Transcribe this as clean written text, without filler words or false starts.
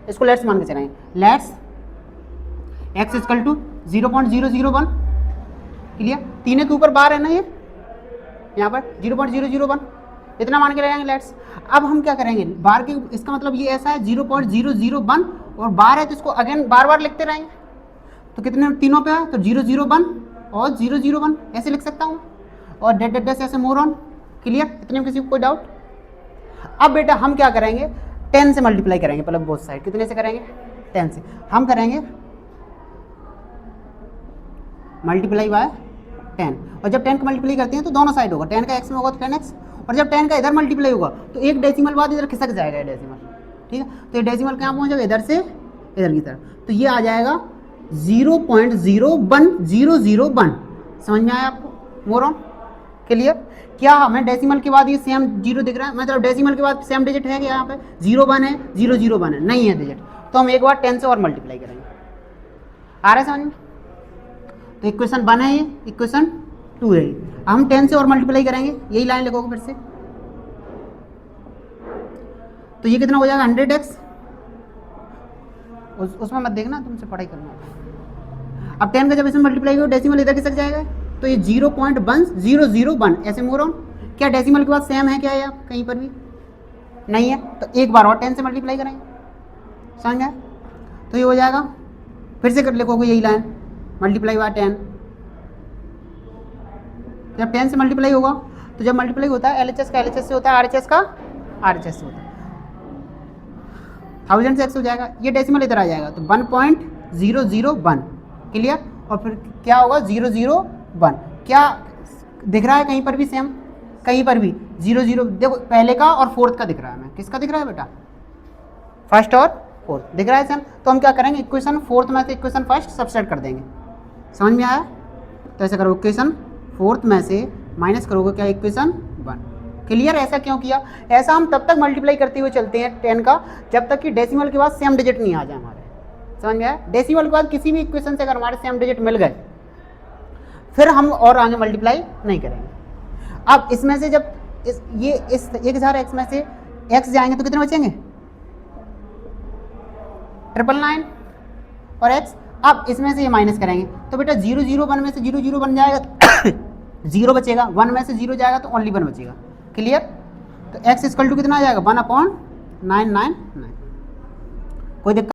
इसको लेट्स मान के चलाएंगे। Let's x equal to 0.001, clear, 3 के ऊपर बार है ना, ये यहाँ पर 0.001 इतना मान के लगाएंगे लेट्स। अब हम क्या करेंगे, बार की इसका मतलब ये ऐसा है 0.001 और बार है तो इसको अगेन बार बार लिखते रहेंगे। तो कितने तीनों पे है तो 001 और 001 ऐसे लिख सकता हूँ, और डेट डेट डेट ऐसे मोर ऑन, क्लियर, इतने में किसी को कोई डाउट। अब बेटा हम क्या करेंगे, 10 से मल्टीप्लाई करेंगे पहले बोथ साइड। कितने से करेंगे, 10 से। हम करेंगे मल्टीप्लाई बाय 10, और जब 10 का मल्टीप्लाई करते हैं तो दोनों साइड होगा, 10 का x में होगा तो 10x, और जब 10 का इधर मल्टीप्लाई होगा तो एक डेसिमल बाद इधर खिसक जाएगा ये डेसिमल, ठीक है। तो ये डेसिमल कहाँ पहुँच जाएगा, इधर से इधर की तरफ, तो ये आ जाएगा 0.01001। समझ में आया आपको मोर ऑन, क्लियर। क्या हमें डेसिमल के बाद ये सेम जीरो दिख रहा है, मतलब डेसिमल के बाद सेम डिजिट है क्या, यहाँ पे 0 1 है 001 है, नहीं है डिजिट, तो हम एक बार 10 से और मल्टीप्लाई करेंगे। आ रहा है समझ में, तो इक्वेशन 1 है ये, इक्वेशन 2 है, हम 10 से और मल्टीप्लाई करेंगे, यही लाइन लिखोगे फिर से, तो ये कितना हो जाएगा 100x, उसमें मत देखना, तुमसे पढ़ाई करना। अब 10 का जब इसमें मल्टीप्लाई हो डेसिमल इधर खिसक जाएगा, तो ये 0.1001 ऐसे मोर ऑन। क्या डेसिमल के बाद सेम है क्या या कहीं पर भी नहीं है, तो एक बार और 10 से मल्टीप्लाई करेंगे, समझ गए। तो ये हो जाएगा, फिर से कर लिखोगे यही लाइन, मल्टीप्लाई बाय 10, जब 10 से मल्टीप्लाई होगा तो जब मल्टीप्लाई होता है LHS का LHS से होता है, RHS का RHS से होता है, 1000 से x हो जाएगा, ये डेसिमल इधर आ जाएगा तो 1.001, क्लियर। और फिर क्या होगा 001, क्या दिख रहा है कहीं पर भी सेम, कहीं पर भी 00, देखो पहले का और फोर्थ का दिख रहा है, मैं किसका दिख रहा है बेटा, फर्स्ट और फोर्थ दिख रहा है सेम। तो हम क्या करेंगे, इक्वेशन फोर्थ में से इक्वेशन फर्स्ट सबसेट कर देंगे, समझ में आया। तो ऐसा करो, इक्वेशन फोर्थ में से माइनस करोगे क्या, इक्वेशन 1, क्लियर। ऐसा क्यों किया, ऐसा हम तब तक मल्टीप्लाई करते हुए चलते हैं 10 का जब तक कि डेसिमल के बाद सेम डिजिट नहीं आ जाए हमारे, समझ में आया। डेसिमल के बाद किसी भी इक्वेशन से अगर हमारे सेम डिजिट मिल गए फिर हम और आगे मल्टीप्लाई नहीं करेंगे। अब इसमें से जब इस 1000x में से x जाएंगे तो कितने बचेंगे, 999 और x। अब इसमें से ये माइनस करेंगे तो बेटा 001 में से 00 बन जाएगा, 0 बचेगा, 1 में से 0 जाएगा तो ओनली 1 बचेगा, क्लियर। तो x इक्वल टू कितना आ जाएगा 1/999, कोई दिक्कत